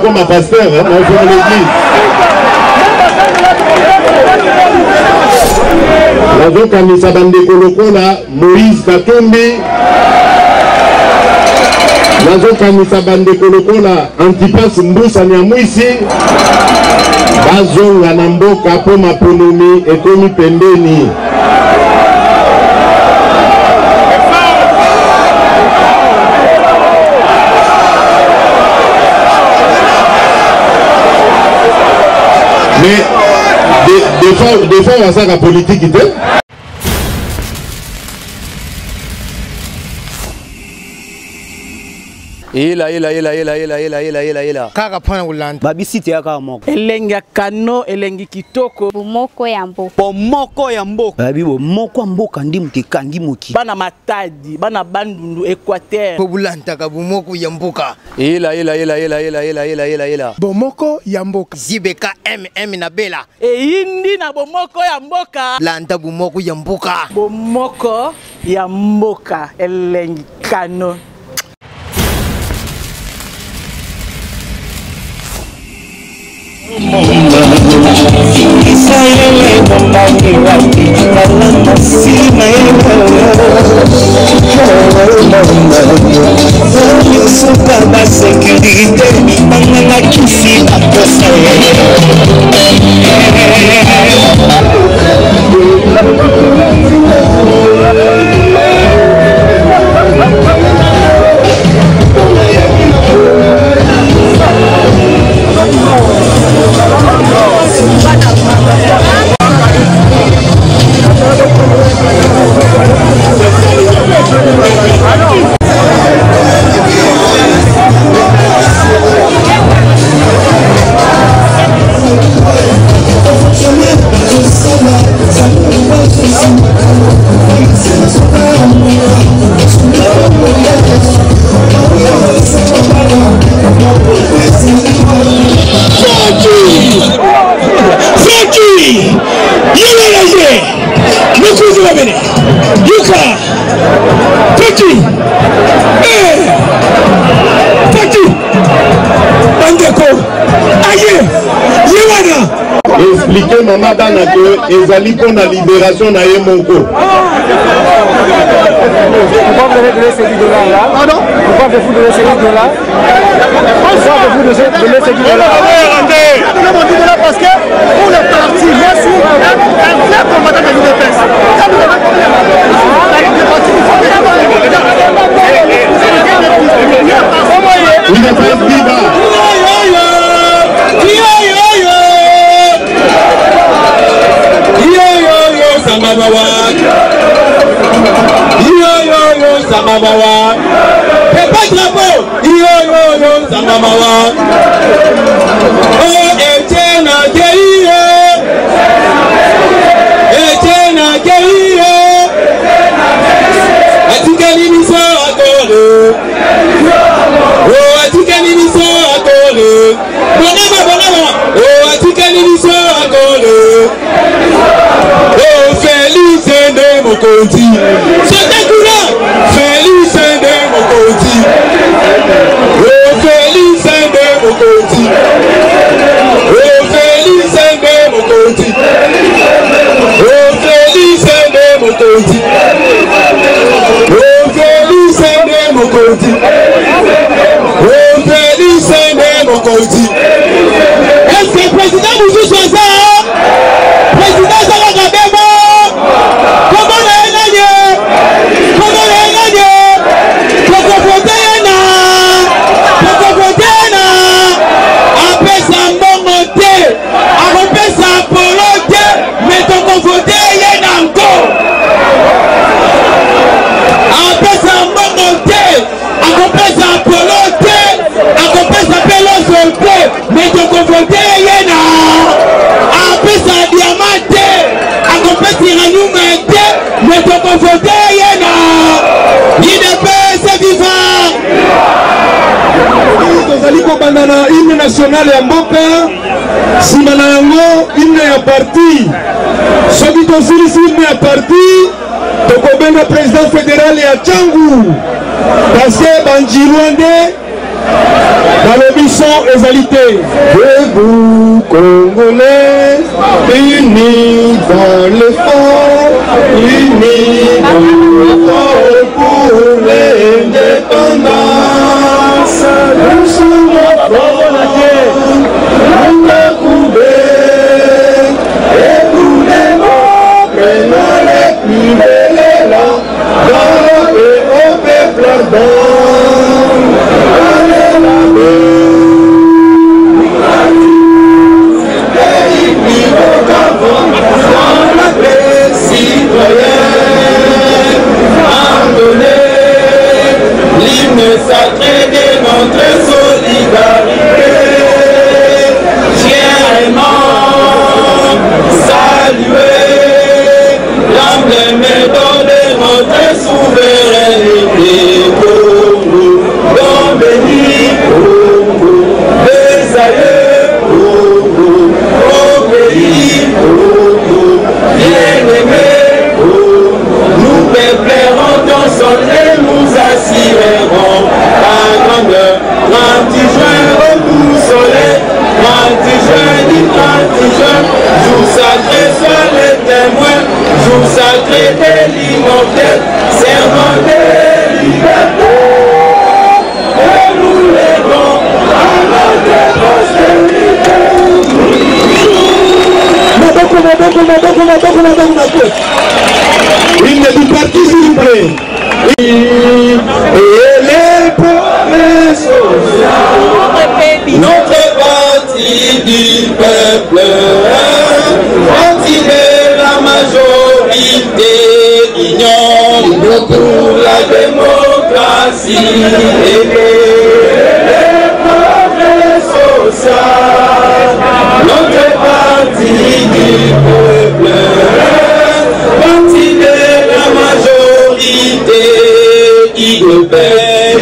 comme un pasteur, hein, dans l'église. Nazokanisa bandeko lokola Moïse Katumbi. Nazokanisa bandeko lokola Antipas Mbusa Nyamwisi. Bazonga na mboka po maponomi ekomi pembeni. Mais des fois, on va faire la politique. Kaka pana ulanda. Babisite ya kaka moko. Elengi kano, elengi kitoko. Bomoko ya mboka. Bomoko ya mboka. Babi bomoko ya mboka ndi muteka ndi moki. Bana Matadi, bana Bandundu, Équateur. Pobulanta ka bomoko ya mboka. Bomoko ya mboka. Zibeka MM na Bela. Indi na bomoko ya mboka. Lanta bomoko ya mboka. Bomoko ya mboka. Elengi kano. Expliquez maman Dana que ezali pour la libération na Yemoko. Pourquoi vous allez donner ces $10 là? Pardon? Pourquoi vous donnez ces $10 là? Pourquoi vous donnez ces $10 là? Parce que pour le parti, merci. La combattant de l'UDPS. Samabawa, Pepa Drapeau, yo, Samabawa, oh, Etienne Guerrier, Atikani Miso Akole, oh, Atikani Miso Akole, Bonama, oh, Atikani Miso Akole, oh, Félix de Mokonti, c'est Félix de Mokoti. Oh Félix de Mokoti. Oh Félix de Mokoti. Oh Félix de Mokoti. Oh Félix de Mokoti. Oh Félix de Mokoti. Est-ce que le président vous joue sur ça? Président Zalaka Bebo. Comment le gagné? Comment le gagné? Pourquoi voter na? Pourquoi voter na? Après ça monter, après ça poloter, mais donc voter y en encore. Après ça monter, après ça poloter, après ça peloter, mais donc voter y en a. Après ça diamanter, après ça nous mais donc voter y en a. Il ne peut se vivre. Tozali kobandana hymne national ya mboka sima na yango hymne ya parti soki tosilisi hymne ya parti tokobenga président fédéral ya Tchangu parce que Banjirwande dans le mission égalité. Debout Congolais, unis dans l'effort, unis dans l'effort pour l'indépendance. Nous sommes forts, nous le pouvons, et nous les mots, prenons les plus belles élan, dans et au peuple ardent. Sacré de notre solidarité, fièrement saluer l'emblème de notre souveraineté. Congo, don béni, Congo, des aïeux, Congo, au pays, Congo, bien-aimé, Congo, nous peuplерons ton sol et nous assurerons. Jour sacré soit le témoin, jour sacré de l'immortel, serment de liberté, et nous lèvons à notre postérité. Une du parti, s'il vous plaît. Et les promesses sociales. Notre parti du peuple, parti de la majorité, ignore pour la démocratie et les promesses sociales. Notre parti du peuple, parti de la majorité, qui paie,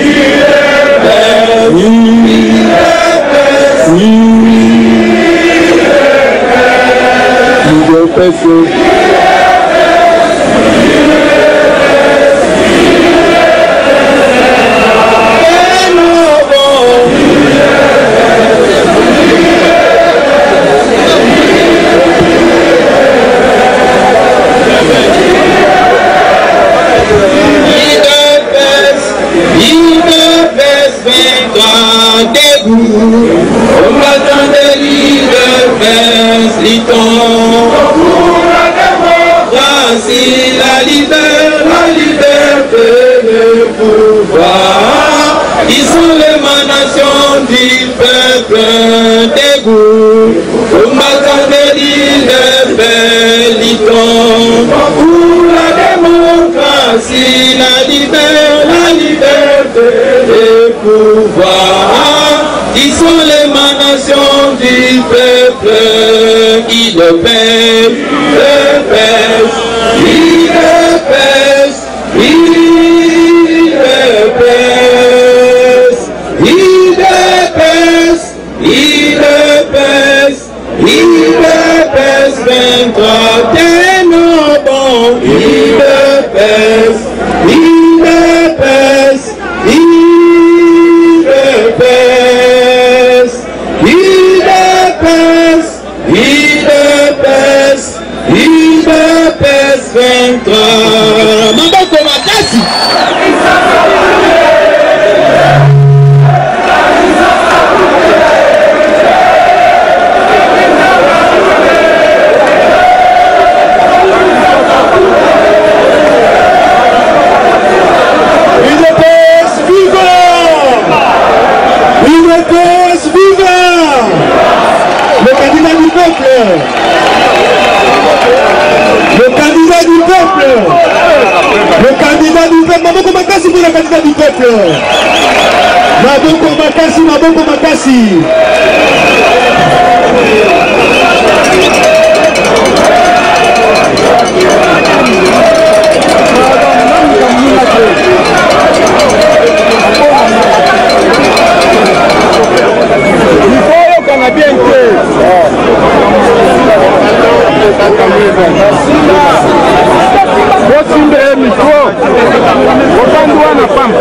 combattant de l'IDPS, luttons pour la démocratie, la liberté, le pouvoir. Ils sont l'émanation du peuple, debout, combattant de l'IDPS, luttons pour la démocratie, la liberté, le pouvoir. Ils sont l'émanation du peuple, qui le pèse, Maboko makasi. Le candidat du peuple. Maboko makasi pour le candidat du peuple. Maboko makasi. What's in the micro? What's on the one?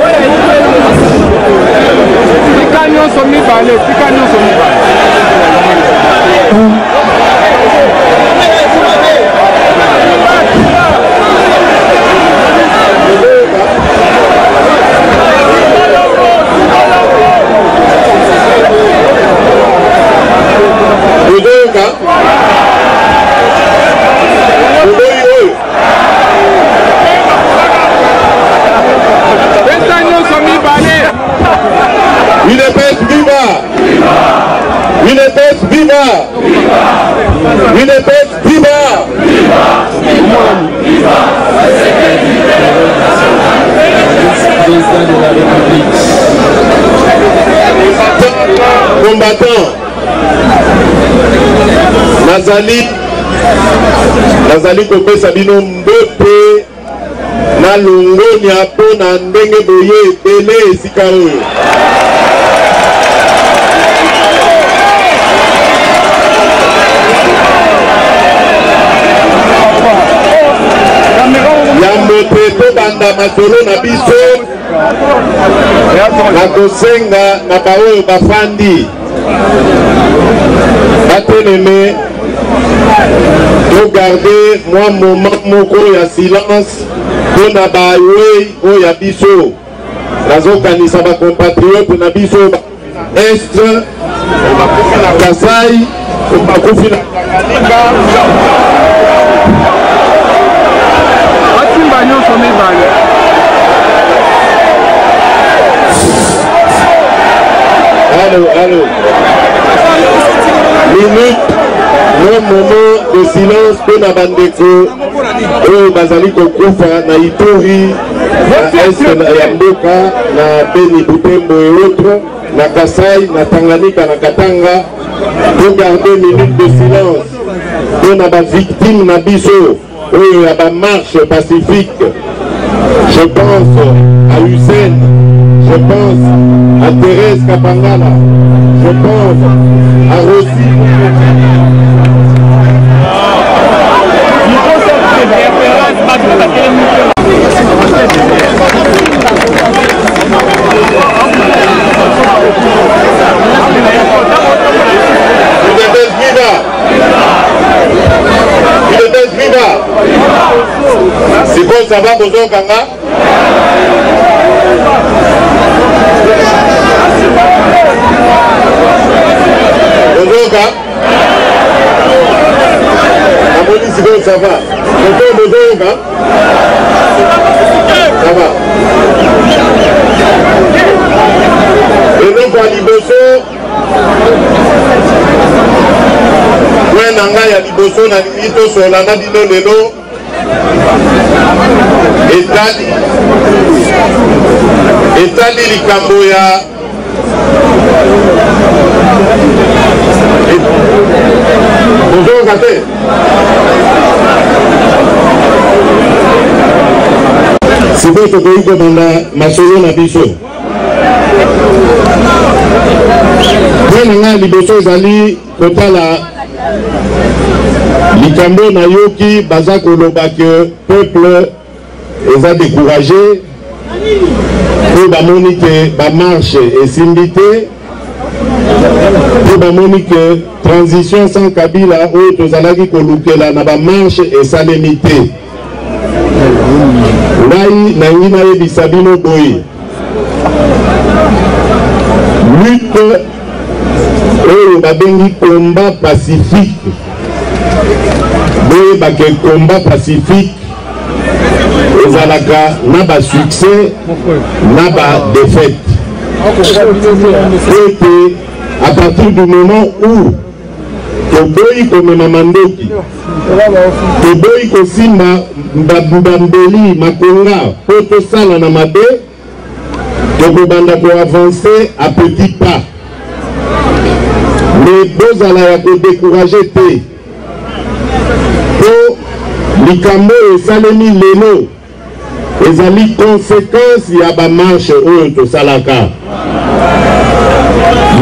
Combattant Nazali kopesa bino mbote na longoni apo na ndenge boye ebele esika oyo. Yambote to banda matolo na biso na kosenga na baoyo bafandi bateleme to garder moi moment moko ya silence pona baoyo oya biso nazokanisa ba compatriote na biso est na Kasai bakufi na Tanganyika Allô. Minute, non moment de silence pour la bandeko. Oh, Bazali Kokufa, na Ituri, na Est, na Yamboka, na Beni Butembo et autres, na Kasai, na Tanganyika, na Katanga. Pour garder minute de silence pour la victime na biso. Oh, il y a une marche pacifique. Je pense à Hussein. Je pense à Thérèse Kapangala. Je pense à Rossi. C'est bon, ça va, Bozo Kanga? Bozoka, Amoni Sigon, ça va. Bozoka, ça va. Et donc à Liboso, ouais, Nanga ya Liboso na Lito Solana Dino Lelo, Etali likambo ya bonjour Kate. C'est bon que vous avez masolo na biso. Nanga liboso zali kotala likambo na yoki baza koloba que peuple eza découragé. Pour la monique, la marche est simbité. Pour la monique, transition sans Kabila, où tous allons coloquer la marche et sa limité. Naï, naïna et bisabino boy. Lutte, où la bengi combat pacifique. Boy, baké combat pacifique. Ezalaka na ba succès na ba défaite. Et à partir du moment où Toboyi komema mandoki, Toboyi kosimba mbambeli makonga poto sala na mabe, tokobanda ko avancer à petits pas. Mais bozala ya ko décourager te. Po likambo esalemi lelo. Ezali conséquence ya ba marche oyo to salaka.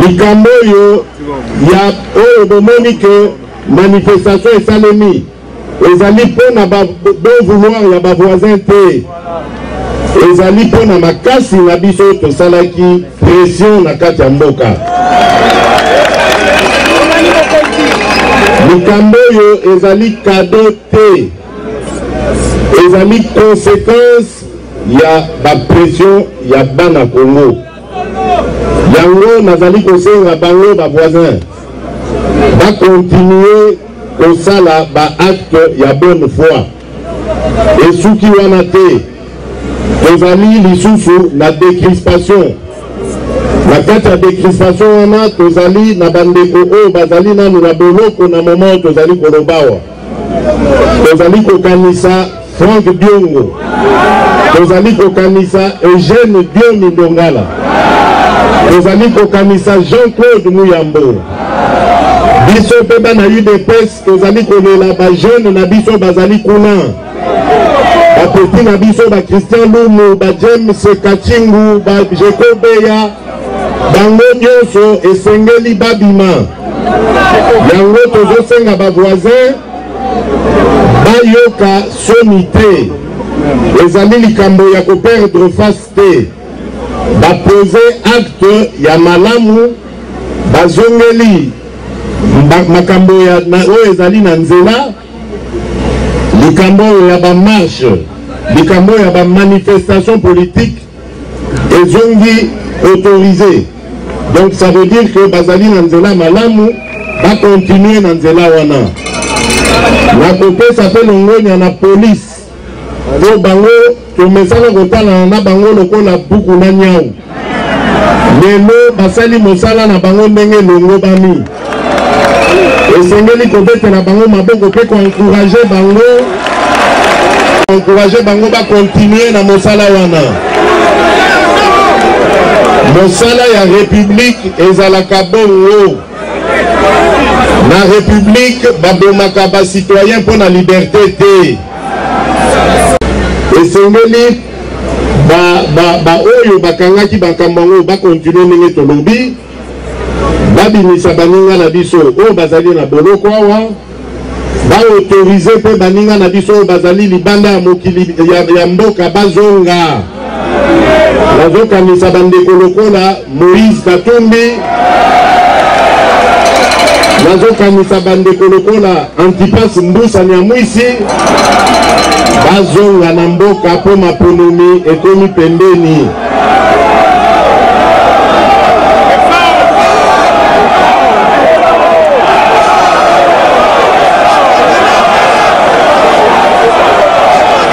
Likambo yo ya oyo bomoni que manifestation esalemi. Ezali pona ba bon vouloir ya ba voisin te. ezali mpona makasi na biso tosalaki pression na kati ya mboka. Likambo oyo ezali kado te, ezali conséquence ya ba pression ya bana Congo. Yango nazali kosenga bango ba voisin ba continuer kosala ba acte ya bonne foi. Esuki wana te tozali lisusu na décrispation. Na kati ya décrispation wana tozali na bandeko oyo bazali nanu na boloko na moment tozali kolobawa. Tozali kokanisa Franck Biongo, tozali kokanisa Eugène Diomi Ndongala, tozali kokanisa Jean-Claude Muyambo. Biso pe bana UDPS tozali kolela ba jeune na biso bazali kuna. Ba petit na biso ba Christian Lumu, ba James Kachingu, ba Jekobeya, bango nyonso esengeli babima. Yango tozosenga ba voisin bayoka soni te. Ezali likambo ya koperdre face te. Bapose acte ya malamu bazongeli makambo ya oyo ezali na nzela, likambo ya ba marche, likambo ya ba manifestation politique ezongi autorisé. Donc ça veut dire que bazali na nzela malamu ba continuer na nzela wana. Na kopesa pe longonya na police to bango to mesala kotala na bango lokola buku na nyau. Lelo basali mosala na bango ndenge longo bami. Esengeli kobetela bango maboko pe ko encourager bango ba continuer na mosala wana. Mosala ya république ezalaka bongo. Na république babomaka ba citoyen pour la liberté te. Esengeli ba oyo bakangaki bakambango ba continuer ndenge tolobi. Babimisa baninga na biso oyo bazali na boloko awa, ba autoriser pe baninga na biso oyo bazali libanda ya mokili ya mboka bazonga. Bazokanisa bandeko lokola Moïse Katumbi, bazokanisa bandeko lokola Antipas Mbusa Nyamwisi, bazonga na mboka po maponomi ekomi pembeni.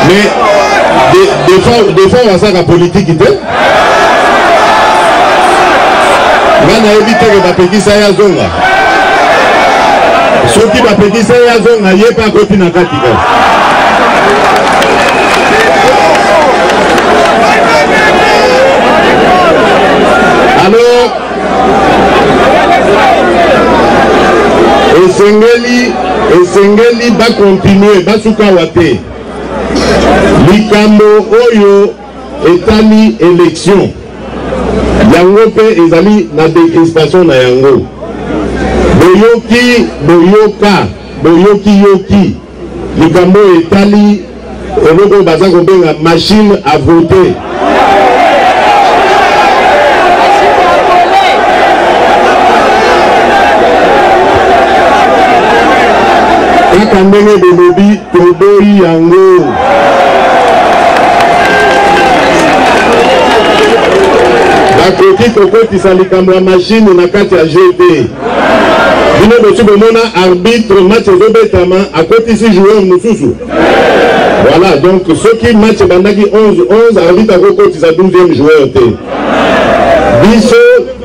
Mais des fois on va la politique ite. Ngana éviter que bapekisa ya zonga. Soki bapekisa ya zonga yepa koti na katika. Alors esengeli ba continuer basuka wate. Likambo oyo etali élection yango pe ezali na décrispation na yango. Boyoki likambo etali eloko baza kobenga machine à voter. Kaka ndenge belobi toboyi yango. Bakoki kokotisa likambo ya machine na kati ya GP. Bino bosi bomona arbitre match ezobetama akotisi joueur mosusu. Voilà, donc soki match bandaki 11 arbitre akokotisa 12e joueur te. Biso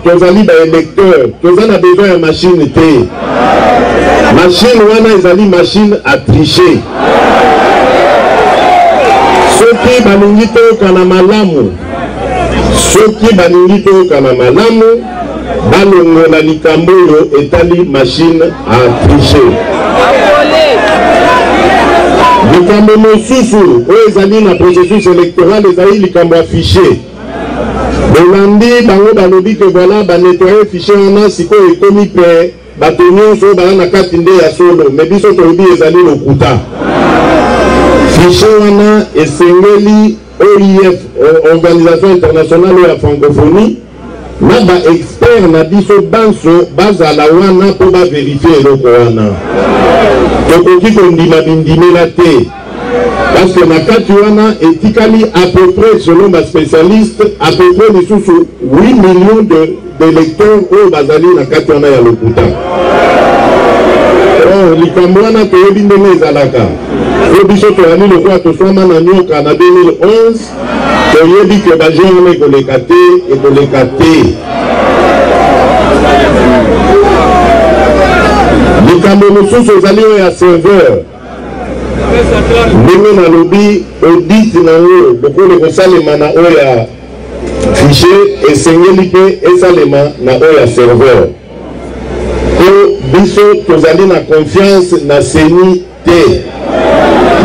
tozali ba électeur, tozana besoin ya machine te. Machine wana ezali machine à tricher. Soki balingi toyoka na malamu, soki balingi toyoka na malamu, balongola likambo oyo etali machine à tricher. Likambo mosusu oyo ezali na processus électoral ezali likambo affiché. Bolandi bango balobi ke voilà banettoyer fichier wana sikoyo ekomi pe bato nyonso bala na kati nde ya solo, me biso tolobi ezali lokuta. Fichier wana esengeli OIF, Organisation Internationale de la Francophonie, na ba expert na biso banso bazala wana po ba vérifier eloko wana tokoki kondima bindimela te parce que na kati wana etikali à peu près selon ba spécialiste à peu près lisusu 8 millions de lecteurs oyo bazali na kati wana ya lokuta. Likambo wana toyebi ndenge ezalaka po biso toyali lokola toswama na nyoka na 2011 toyebi ke bajeune wana ekoleka te. Likambo mosusu ezali oyo ya serveur ndenge nalobi audit nango bokole kosalema na oyo ya fichier esengeli mpe esalema na oyo ya serveur po biso tozali na confiance na seni te.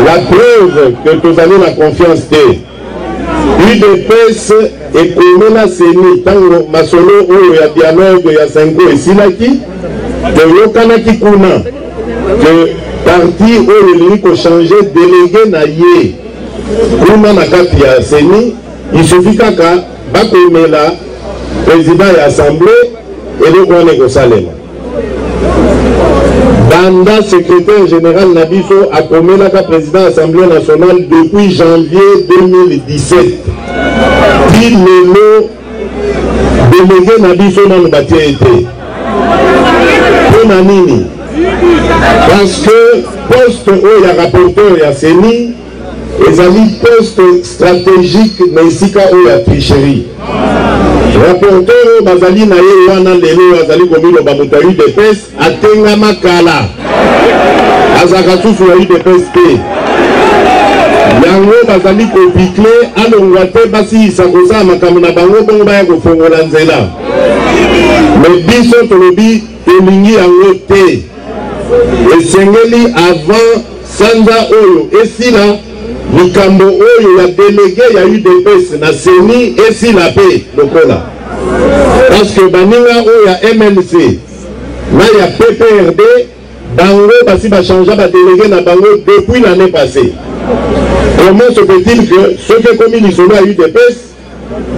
La preuve que tozali na confiance te UDPS ekomela seni ntango masolo oyo ya dialogue ya Sengo esilaki toyokanaki kuna ke parti oyo elingi kochange délégué na ye kuna na kati ya seni isufi kaka bakomela président ya assemblée eloko wana ekosalema. Banda secrétaire général Nabiso a komelaka président de l'Assemblée nationale depuis janvier 2017. Puis le délégué Nabiso n'a pas été. Nini? Parce que poste où il y a rapporteur, il y a Séni, et ça dit poste stratégique, mais ici où il y a tricherie. Rapporteur bazali na ye wana lelo bazali komilo bamutayi de pes atenga makala azaka susu ya de pes te yango bazali kopicle alongwa te basi isakosa makambo na bango bongo baya kofongola nzela mais biso tolobi tolingi yango te esengeli avant sanza oyo esila likambo oyo ya délégué ya UDPS na seni esila pe lokola parce que baninga oyo ya MNC na ya PPRD bango basi bachangea ba délégué na bango depuis l'année passée. Comment se fait-il que ceux qui commis lisolo ya UDPS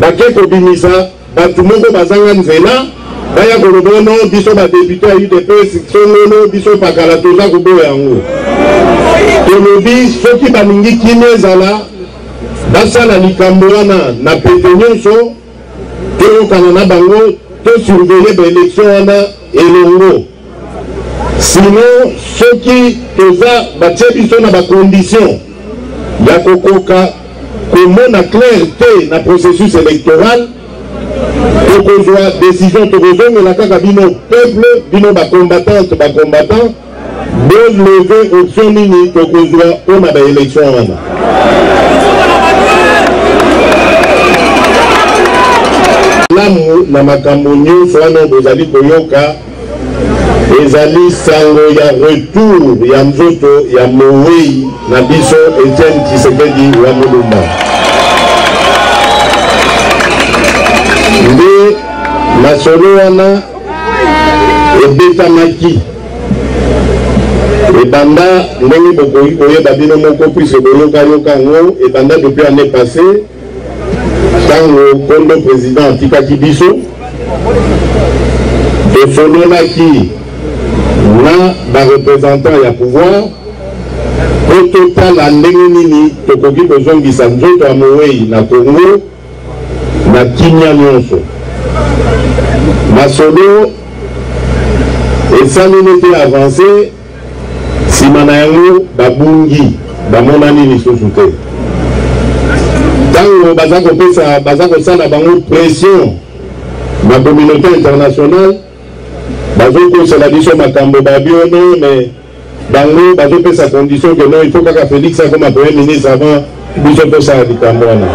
bake kobimisa batu moko bazanga nzela baya koloba no biso ba député ya UDPS songolo biso pakala toza koboya yango tolobi soki baningi kine ezala basala likambo wana na pete nyonso toyokana na bango tosurveille baélection wana elongo sinon soki toza batie biso na bacondition ya kokoka komona clair te na processus électoral tokozwa décision tokozongela kaka bino peuple bino bacombattante bacombattant lever option nini tokozwa mpona baélection wana lamu na makambo nyonso wana bozali koyoka ezali sango ya retour ya nzoto ya mowei na biso Etienne Tshisekedi wa Mulumba nde masolo wana ebetamaki ebanda ndenge bokoki koyeba bino moko puisque boyokayoka yango ebanda depuis année passée ntango kondo président atikaki biso tosololaki na barepresentant ya pouvoir po totala ndenge nini tokoki kozongisa nzoto ya mowei na Congo na kimia nyonso masolo esali nete avancé nsima na yango babungi bamonani lisusu te ntango baza kosala bango pression na communauté internationale bazokosela biso makambo babiono mais bango bazopesa condition que non il faut kaka Félix akoma premier ministre avant biso tosala likambo wana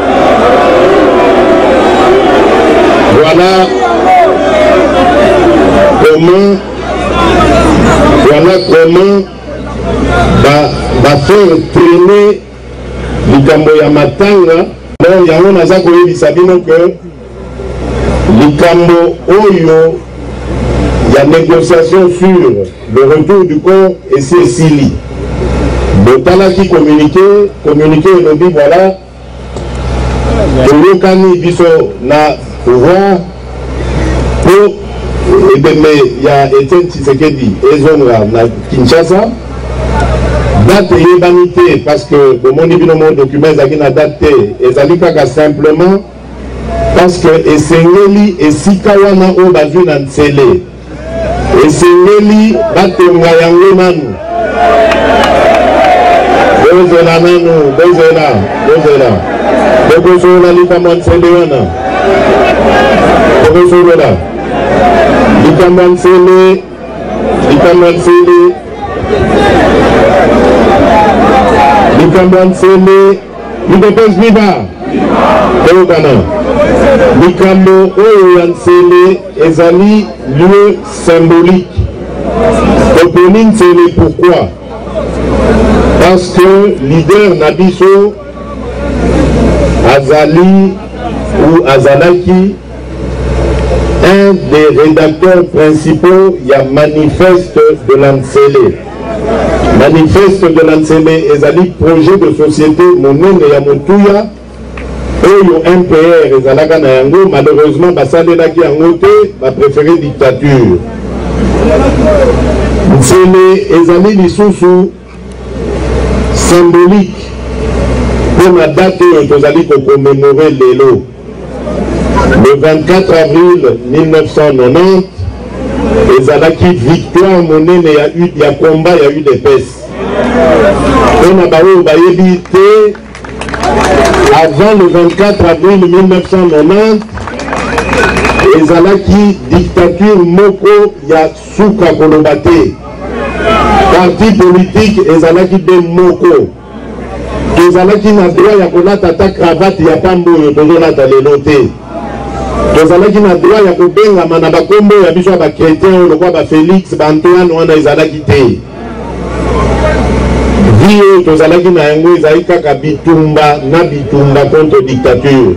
voilà comment faire traîner likambo ya matanga donc yango naza koyebisa bino que likambo oyo ya négociation sur le retour du corps esi esili botalaki communiqué elobi voilà toyokani biso na pouvoir pour ebembe ya Etienne Tshisekedi ezonga na Kinshasa. Date yebani te parce que bomoni bino mo document ezalaki na date te, ezali kaka simplement parce que esengeli esika wana oyo bazwi na nzele, esengeli batonga yango nanu. Bozela nanu, bozela bokosola likambo ya nzele wana, bokosolola likambo ya nzele, likambo ya nzele, likambo ya nzele, UDPS viva tokana likambo oyo ya nzele ezali lieu symbolique. Toponi nzele pourquoi? Parce que leader Nabiso Azali ou Azalaki, un des rédacteurs principaux, il y a manifeste de l'Ansele. Manifeste de l'Ansele ezali projet de société monene ya motuya oyo MPR ezalaka na yango, malheureusement basalelaki yango te, ba préféré dictature. Nsele ezali lisusu symbolique pour la date où nous allons commémorer l'élo. Le 24 avril 1990, les Alaki victoire monnaie, il y a combat, il y a eu des pestes. On a évité avant le 24 avril 1990, les Alaki dictature Moko, il y a Souka Kolobate. Parti politique ezalaki de moko tozalaki na droit ya kolata ta cravate ya pambo oyo tozolata lelo te, tozalaki na droit ya kobengama na bakombo ya biso ya bakretien oyo lokwa bafélix baantoine wana ezalaki te. Vi oyo tozalaki na yango ezali kaka bitumba na bitumba contre dictature.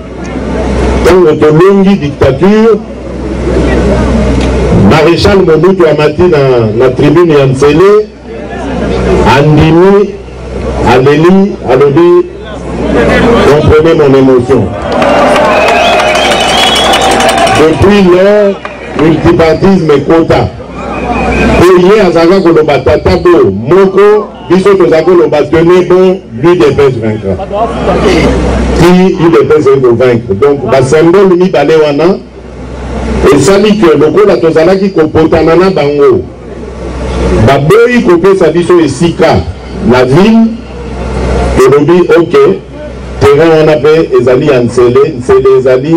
Ntango tolongi dictature, Maréchal Mobutu amati na tribune ya Nzele andimi aleli alobi comprenez mon émotion. Depuis lors, multipartisme quota. Oye azaka koloba tata bo moko biso tozaka koloba tenez bon l'UDPS vaincra. Qui l'UDPS va vaincre. Donc ba symbole mibale wana esali que lokola tozalaki kopotana na bango baboyi kopesa biso esika na ville tolobi ok terrain wana mpe ezali ya Nzele. Nzele ezali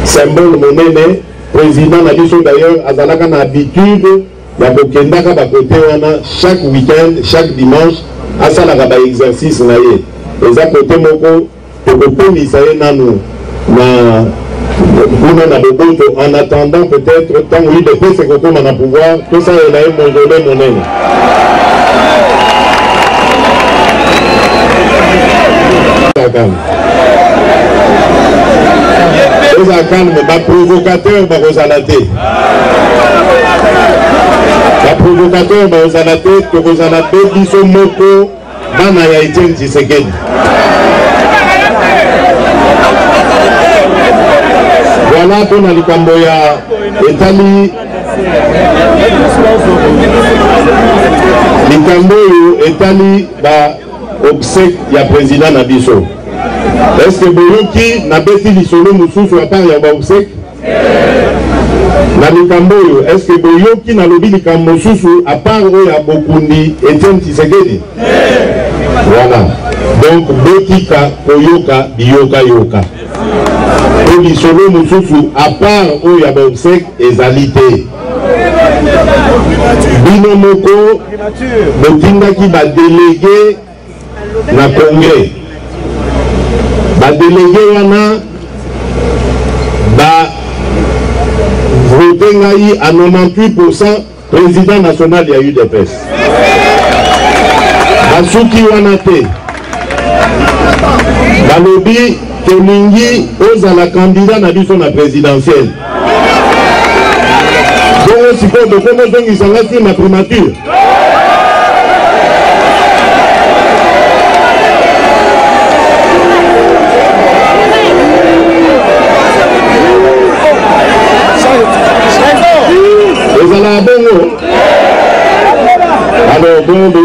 symbole monene. Président na biso d'ailleurs azalaka na habitude ya kokendaka bakote wana chaque week-end, chaque dimanche asalaka ba exercice na ye. Eza kote moko tokopemisa ye nanu na en attendant peut-être tant oui de paix c'est qu'on a pouvoir tout ça il a eu mon jolet mon aine ça calme ma provocateur va rosalater la provocateur va rosalater que rosalater dit son moto bana ya Etienne Tshisekedi. Voilà pour la Likamboya Etali Likamboyo Etali ba obsèque ya président Nabiso. Est-ce que Boyoki n'a pas été lisolo mususu à part ya ba obsèque? Na Likamboyo, est-ce que Boyoki n'a lobi likambo mususu à part ya Bokundi Etienne Tshisekedi? Voilà. Donc Botika Koyoka Biyoka Yoka. Et solo mususu à part oyo ya obsèque ezali te. Bino moko botindaki ba délégué na congrès. Ba délégué wana ba voté ngai à 98% président national ya UDPS. Basuki wana te. Balobi Kemingi ozala candidat na biso na présidentielle. Donc si pour de comment donc ils sont restés ma primature.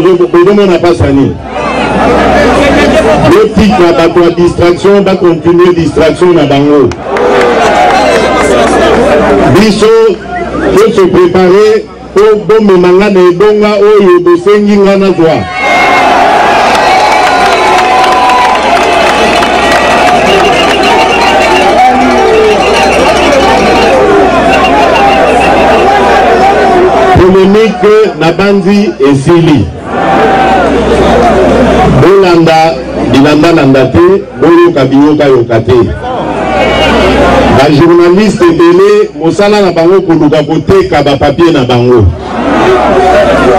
on n'a pas sani. Deux titres à la distraction, va continuer distraction à Bango. Biso, faut se préparer pour bon manga de bonga oyo bosengi ngana joie. Polémique Nabandi et Sili. Bolanda, Bilanda Landate, Bolo Kabinyo Kayokate. La journaliste Bélé, Mosala Nabango Koluka Kote Kaba papier Nabango.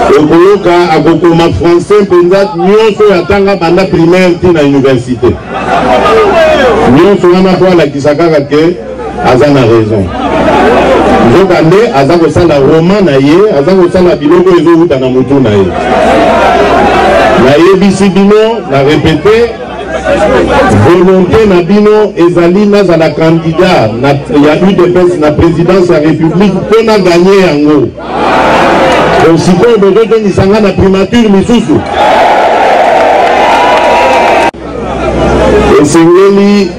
Okoloka Akokoma français Penzat, Nyonso Yatanga Banda primaire Tina université. Nyonso Yama la Kisaka Kake, Azana raison. Zokande azako sala roman na ye azako sala biloko ezokuta na mutu na ye na yebisi bino na répété volonté na bino ezali nazala candidat na ya UDPS na présidence ya république pour na gagner yango donc sikoyo bozotenisanga na primature misusu esengeli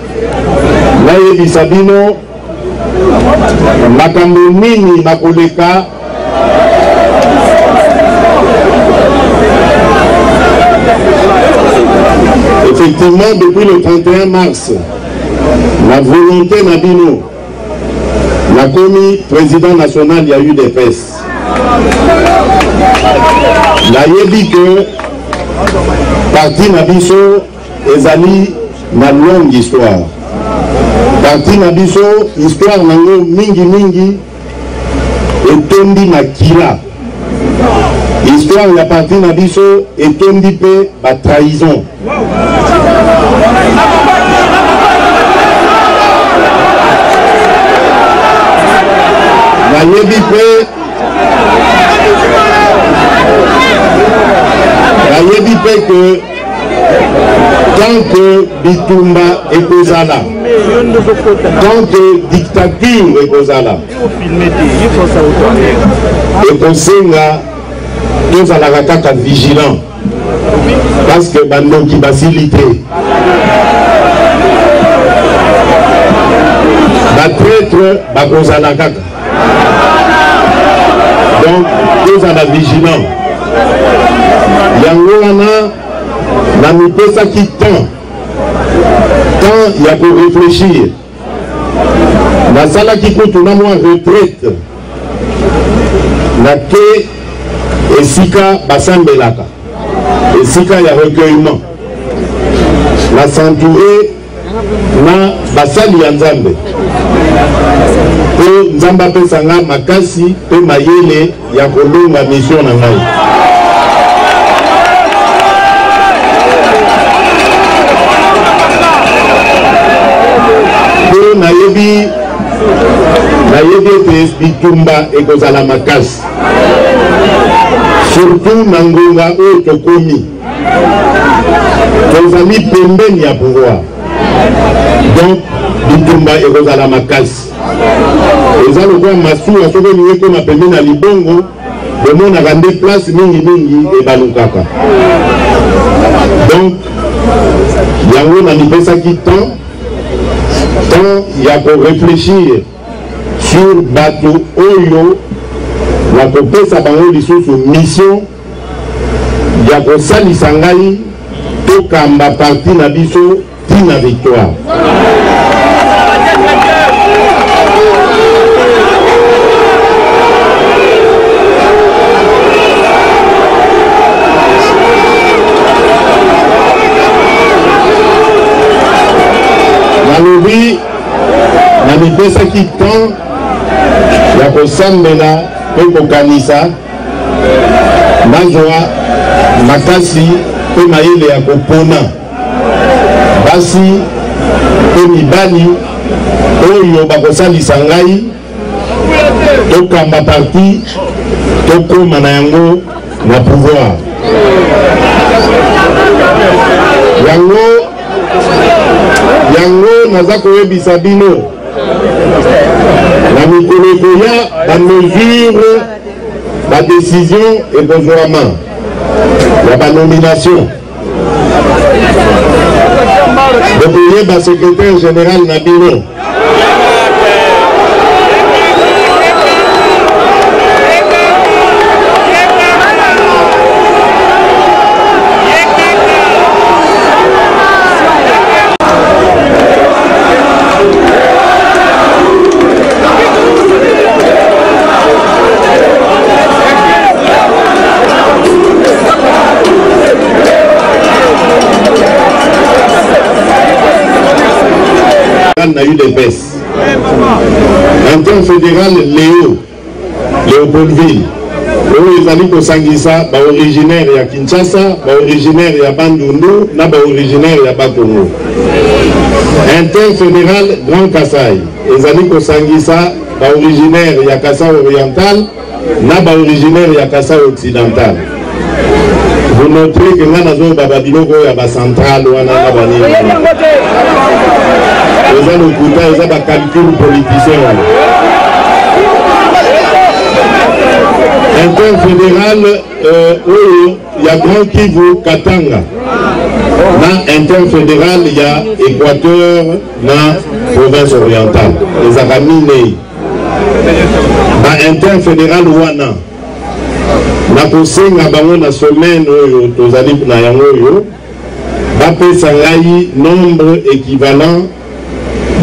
nayebisa bino makambo nini nakoleka effectivement depuis le 31 mars la volonté Nabino la commis président national il y a eu des fesses la yebi que parti Nabiso ezali na longue histoire parti na biso histoire nango mingi etondi na kila histoire ya parti na biso etondi pe ba trahison nayebi pe que tant que Bitumba et Kozala, tant que dictature et Kozala, et qu'on s'enga, tous à la rataka vigilant, parce que Bando qui facilité, la traître, Kozala kaka. Donc, tous à la vigilant. Yangoana, na mipesa qui temps il y a pour réfléchir na sala qui compte na moi retraite na ke esika basambelaka esika ya recueillement na s'entourer na basali ya nzambe po nzambe apesanga makasi pe mayele ya kolonga mission na ngai nayebi ete Bitumba ekozala makasi surtout na ngonga oyo tokomi tozali pembeni ya pouvoir donc Bitumba ekozala makasi eza lokola masuwa soki olingi ekoma pembeni na libongo bomonaka nde place mingi ebalukaka donc yango na mipesaki temps il y a pour réfléchir sur Bato Oyo, la kopesa bango lisusu mission, il y a pour sali sangai, to kamba parti na biso, tina victoire. Nalobi, na mipesa ki temps ya kosambela pe kokanisa nazwa makasi pe mayele ya kopona basi pe mibali oyo bakosalisa ngai tokamba parti tokoma na yango na pouvoir yango naza koyebisa bino na mikolo ekoya ba mesure ba décision ekozwama Il y a pas nomination. Donc il y a un secrétaire général Nabino. On a eu des baisses. Interne fédéral Léopoldville. Les amis de Sangisa, originaire de Kinshasa, originaire de Bandundu, originaire de Bakongo. Interne fédéral Grand Kassai. Les amis de Sangisa, originaire de Kassai oriental, originaire de Kassai occidental. Vous noterez que nous avons un central ou un ils ont le coup, ils ont un calcul politicien. Interfédéral, il y a Grand Kivu, Katanga. Dans interfédéral, il y a Équateur, dans province orientale. Les Aramines. Dans interfédéral, Wana. Na kosenga bango na semaine oyo tozali na yango oyo bapesa ngai nombre équivalent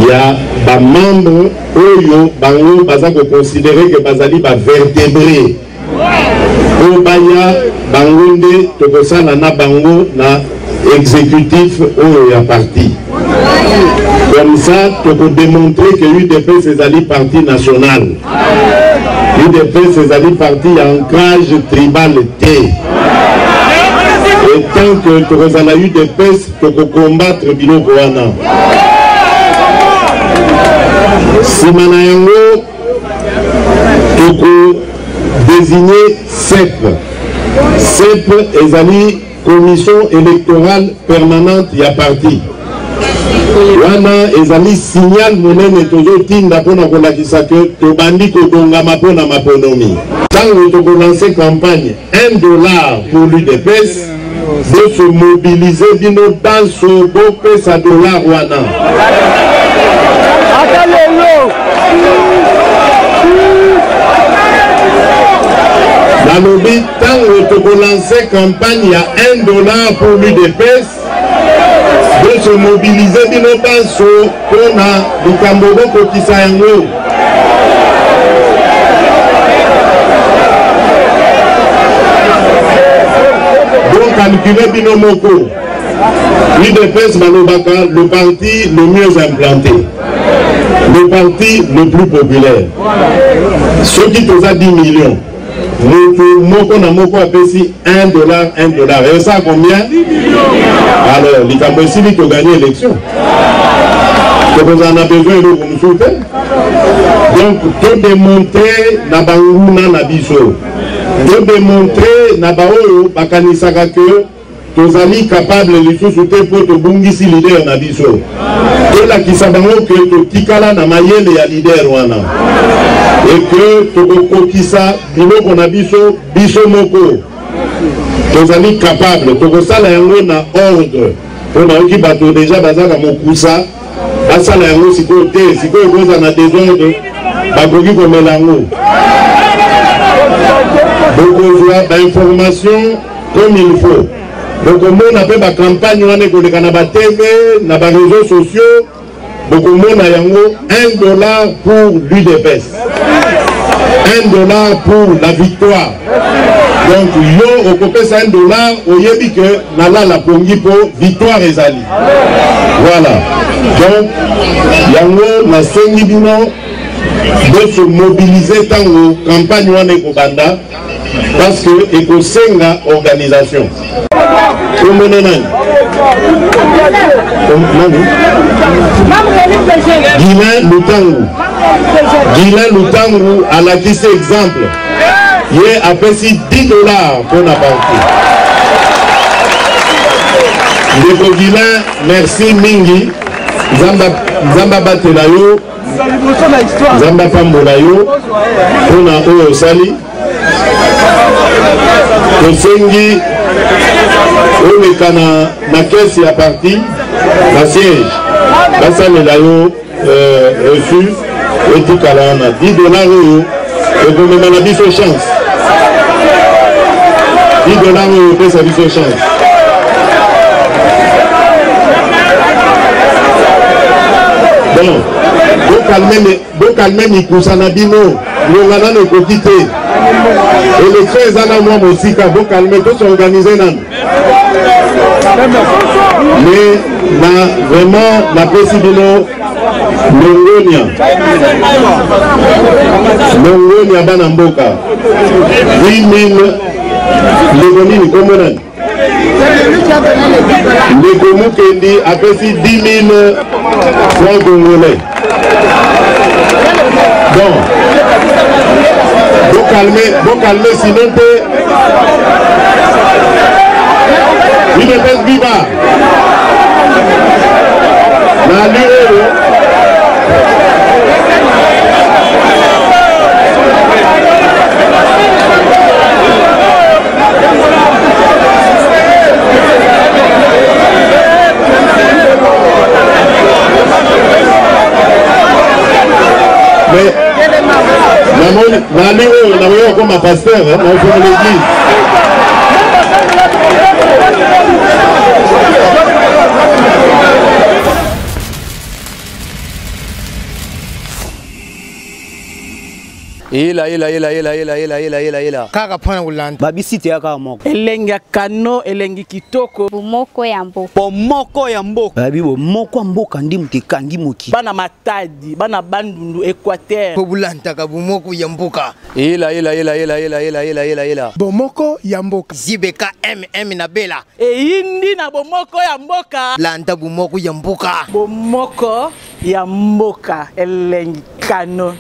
ya ba membre oyo bango baza ko considérer que bazali ba vertébré o baya bango nde tokosala na bango na exécutif oyo ya parti. Comme ça toko démontrer que UDPS ezali parti national. UDPS ezali parti ya ancrage tribal T. Et tant que tokozala UDPS toko combattre biloko wana. Simana yango toko désigner CEP. CEP ezali commission électorale permanente ya parti. Wana ezali signal monene tozo tinda pona kolakisa que tobandi kodongama pona maponomi. Tango toko lancer campagne $1 pour l'UDPS de se mobiliser bino dans ce beau pesa dollar wana. Nalobi tango toko lancer campagne ya $1 pour l'UDPS de se mobiliser bino banso pour na likambo kokisa yango. Donc calculer bino moko. L'UDPS balobaka le parti le mieux implanté, le parti le plus populaire. Ceux qui toza 10 millions. Moko na moko apesi $1. Et ça combien? Alors, l'Ikambo ici dit qu'il gagner l'élection. Donc, on en a besoin de nous soutenir. Donc, tout démontrer na banguna na biso. Tout démontrer na baoyo bakanisaka que tozali capable de soutenir pour te bungisi leader na biso. Tout la kisabango que to tikala na mayele ya leader wana. Et que toko kisa biloko na biso moko. Tozali capable toko sala yango na ordre. On a oki bato déjà bazaka mokusa. Basala yango siko te, siko ekoza na désordre. Bakoki komela yango. Donc on voit l'information comme il faut. Donc on a fait la campagne wana koleka na ba TV, na ba réseaux sociaux. Donc on a yango $1 pour l'UDPS. $1 pour la victoire. Donc yo okopesa $1 oyebi que nala la pongi po victoire ezali. Voilà. Donc yango na sengi bino de se mobiliser tango campagne wana ekobanda parce que ekosenga organisation. Guilain Lutangu a la kisi exemple. Il a payé $10 pour la partie. Ndeko Guilain, merci Mingi. Zamba Batelayo. Zamba Pambolayo. Pour la Oyo Sali. tosengi oleka na kese ya parti na siège basalela yo reçu etikala na $10 oyo ekomema na biso chance $10 oyo opesa biso chance. Bon, bokalme mikusa na bino longana na ekoki te élection eza na mwa mosika bokalme tosorganize nano mais na vraiment napesi bino longonia bana mboka 8000 ndeko nini kombo nani ndeko Mukendi apesi 10 000 francs congolais. Bon, bon calmer sinon te une pèse viva na lire mais comme un pasteur, hein, on fait l'église. Ela. Kaka pana ulanda. Babisite ya kaka moko. Elengi ya kano, elengi kitoko. Bomoko ya mboka. Bomoko ya mboka. Babi bomoko ya mboka ndi mutekangi moki. Bana Matadi, bana Bandundu, Équateur. Pobulanta ka bomoko ya mboka. Ela. Bomoko ya mboka. Zibeka na Bela. Eyindi na bomoko ya mboka. Lanta bomoko ya mboka. Bomoko ya mboka, elengi kano.